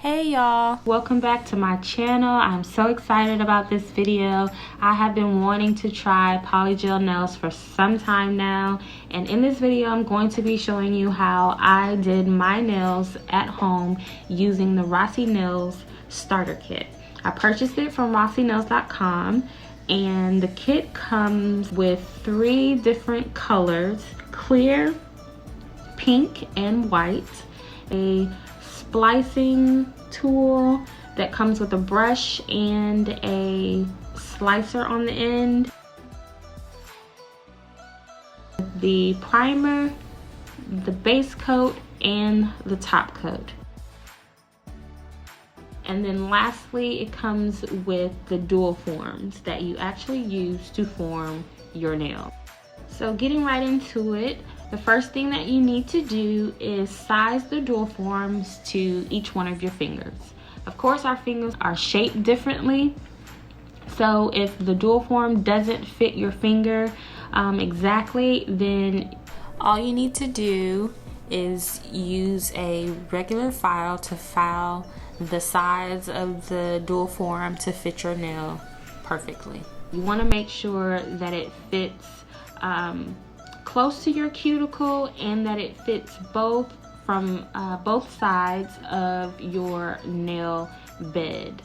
Hey y'all, welcome back to my channel. I'm so excited about this video. I have been wanting to try polygel nails for some time now, and in this video I'm going to be showing you how I did my nails at home using the ROSSI nails starter kit. I purchased it from rossinails.com, and the kit comes with 3 different colors: clear, pink, and white. A splicing tool that comes with a brush and a slicer on the end, the primer, the base coat, and the top coat. And then lastly, it comes with the dual forms that you actually use to form your nail. So getting right into it, the first thing that you need to do is size the dual forms to each one of your fingers. Of course, our fingers are shaped differently, so if the dual form doesn't fit your finger exactly, then all you need to do is use a regular file to file the size of the dual form to fit your nail perfectly. You want to make sure that it fits close to your cuticle and that it fits both from both sides of your nail bed.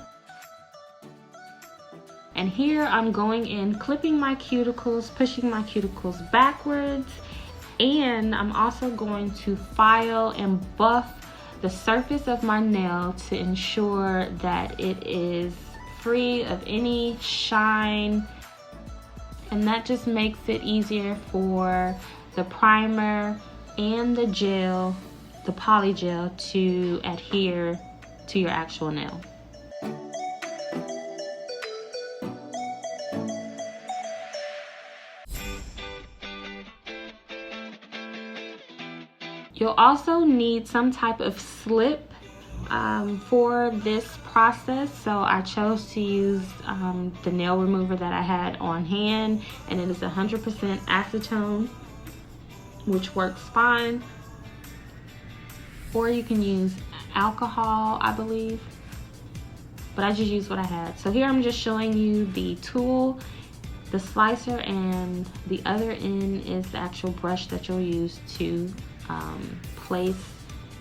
And here I'm going in, clipping my cuticles, pushing my cuticles backwards, and I'm also going to file and buff the surface of my nail to ensure that it is free of any shine. And that just makes it easier for the primer and the gel, the polygel, to adhere to your actual nail. You'll also need some type of slip for this process, so I chose to use the nail remover that I had on hand, and it is 100% acetone, which works fine. Or you can use alcohol, I believe, but I just used what I had. So here I'm just showing you the tool, the slicer, and the other end is the actual brush that you'll use to place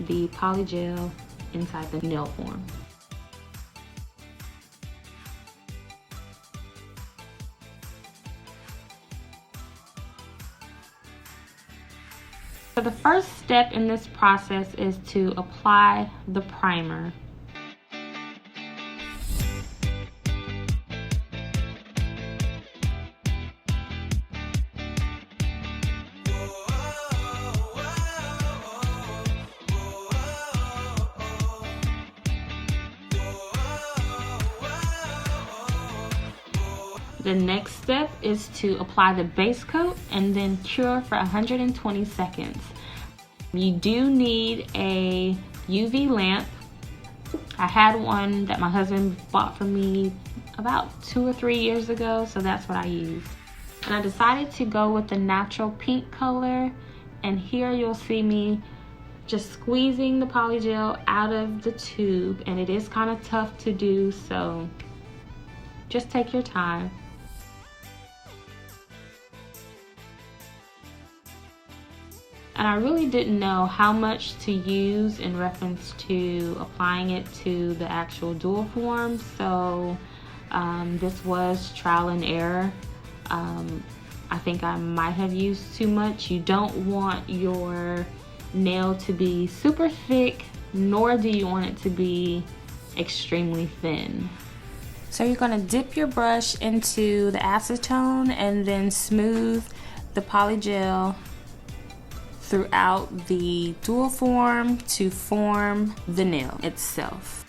the polygel inside the nail form. So the first step in this process is to apply the primer. The next step is to apply the base coat and then cure for 120 seconds. You do need a UV lamp. I had one that my husband bought for me about 2 or 3 years ago, so that's what I used. And I decided to go with the natural pink color, and here you'll see me just squeezing the polygel out of the tube, and it is kind of tough to do, so just take your time. And I really didn't know how much to use in reference to applying it to the actual dual form, so this was trial and error. I think I might have used too much. You don't want your nail to be super thick, nor do you want it to be extremely thin. So you're going to dip your brush into the acetone and then smooth the polygel throughout the dual form to form the nail itself.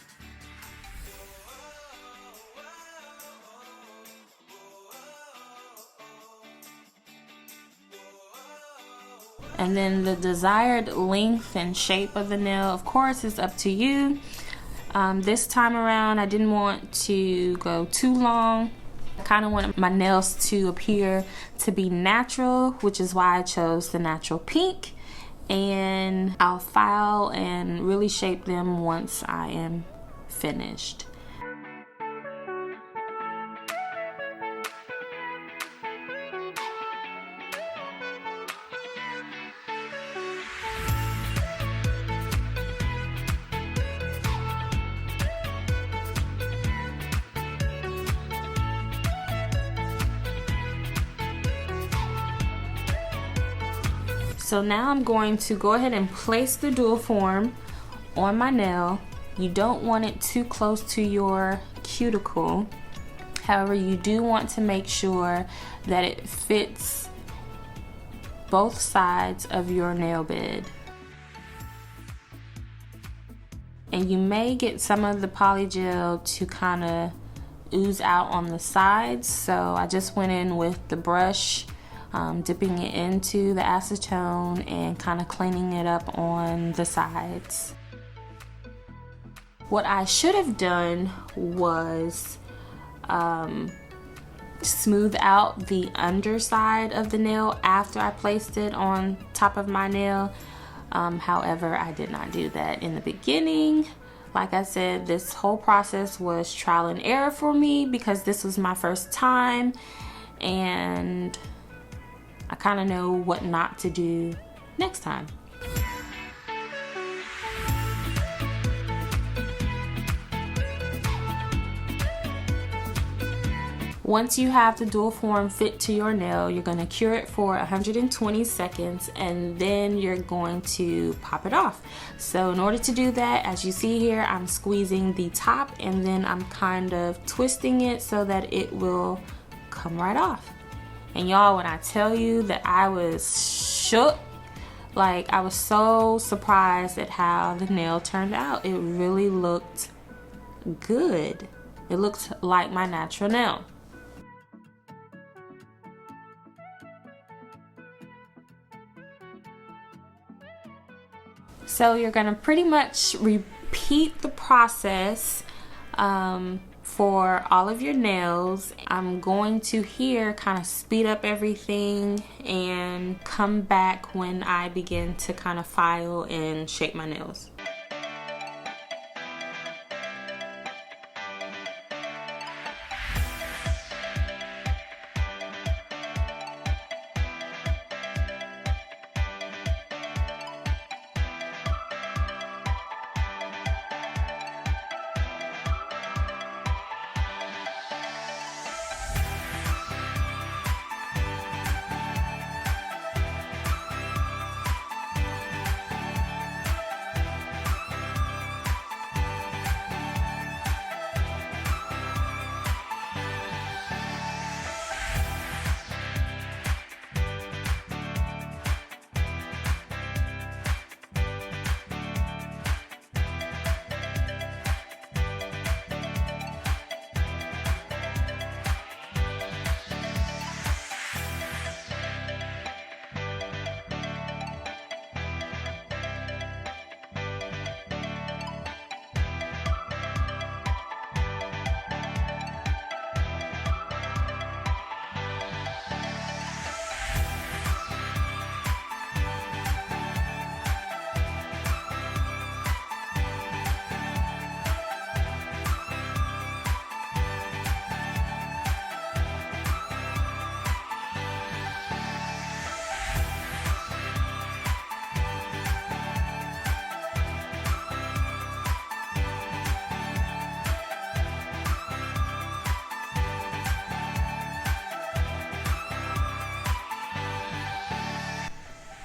And then the desired length and shape of the nail, of course, is up to you. This time around, I didn't want to go too long. I kind of wanted my nails to appear to be natural, which is why I chose the natural pink. And I'll file and really shape them once I am finished. So now I'm going to go ahead and place the dual form on my nail. You don't want it too close to your cuticle. However, you do want to make sure that it fits both sides of your nail bed. And you may get some of the polygel to kind of ooze out on the sides, so I just went in with the brush, dipping it into the acetone and kind of cleaning it up on the sides. What I should have done was smooth out the underside of the nail after I placed it on top of my nail. However, I did not do that in the beginning. Like I said, this whole process was trial and error for me because this was my first time, and I kind of know what not to do next time. Once you have the dual form fit to your nail, you're going to cure it for 120 seconds and then you're going to pop it off. So in order to do that, as you see here, I'm squeezing the top and then I'm kind of twisting it so that it will come right off. And y'all, when I tell you that I was shook, like I was so surprised at how the nail turned out. It really looked good. It looked like my natural nail. So you're gonna pretty much repeat the process for all of your nails. I'm going to here kind of speed up everything and come back when I begin to kind of file and shape my nails.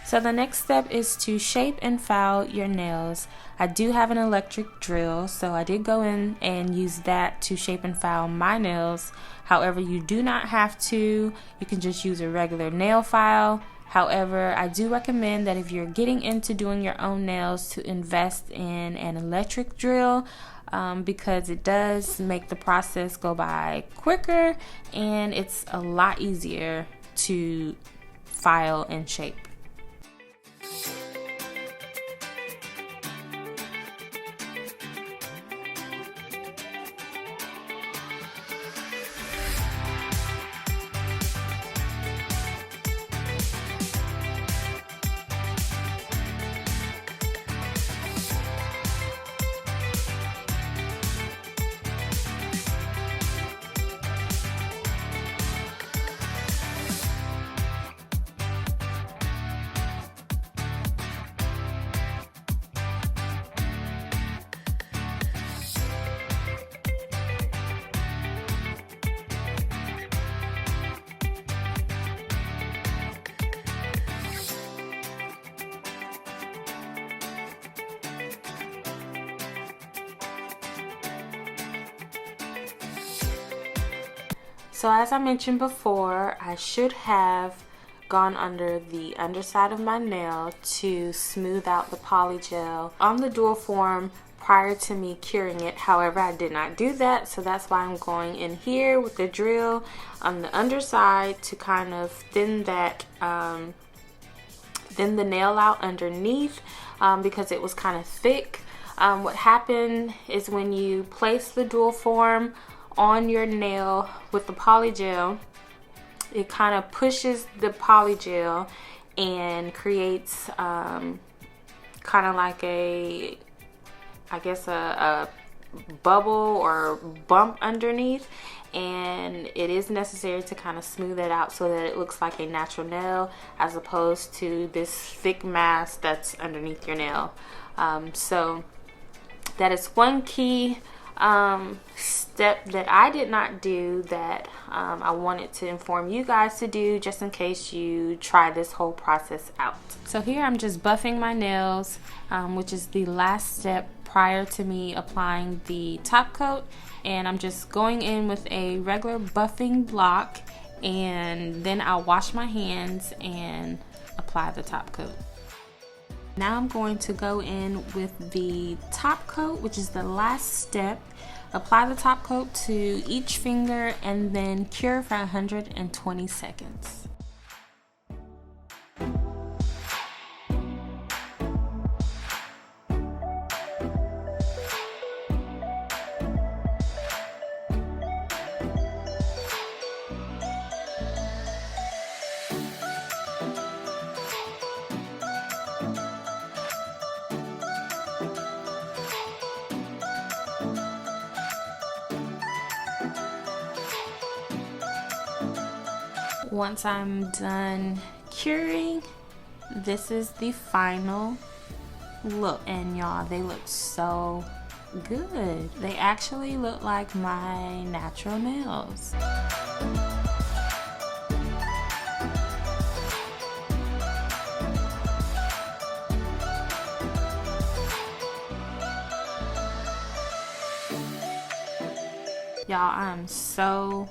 So the next step is to shape and file your nails. I do have an electric drill, so I did go in and use that to shape and file my nails. However, you do not have to. You can just use a regular nail file. However, I do recommend that if you're getting into doing your own nails to invest in an electric drill, because it does make the process go by quicker and it's a lot easier to file and shape. So as I mentioned before, I should have gone under the underside of my nail to smooth out the polygel on the dual form prior to me curing it. However, I did not do that, so that's why I'm going in here with the drill on the underside to kind of thin that thin the nail out underneath, because it was kind of thick. What happened is when you place the dual form on your nail with the polygel, it kind of pushes the polygel and creates kind of like a, I guess a bubble or bump underneath, and it is necessary to kind of smooth it out so that it looks like a natural nail as opposed to this thick mass that's underneath your nail. So that is one key step that I did not do that I wanted to inform you guys to do, just in case you try this whole process out. So here I'm just buffing my nails, which is the last step prior to me applying the top coat, and I'm just going in with a regular buffing block, and then I'll wash my hands and apply the top coat. Now I'm going to go in with the top coat, which is the last step. Apply the top coat to each finger and then cure for 120 seconds. Once I'm done curing, this is the final look, and y'all, they look so good. They actually look like my natural nails. Y'all, I'm so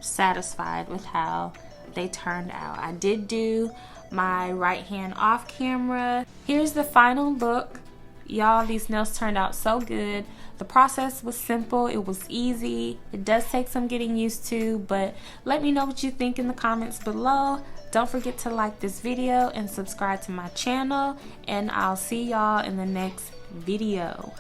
satisfied with how they turned out. I did do my right hand off camera. Here's the final look. Y'all, these nails turned out so good. The process was simple, it was easy. It does take some getting used to, but let me know what you think in the comments below. Don't forget to like this video and subscribe to my channel, and I'll see y'all in the next video.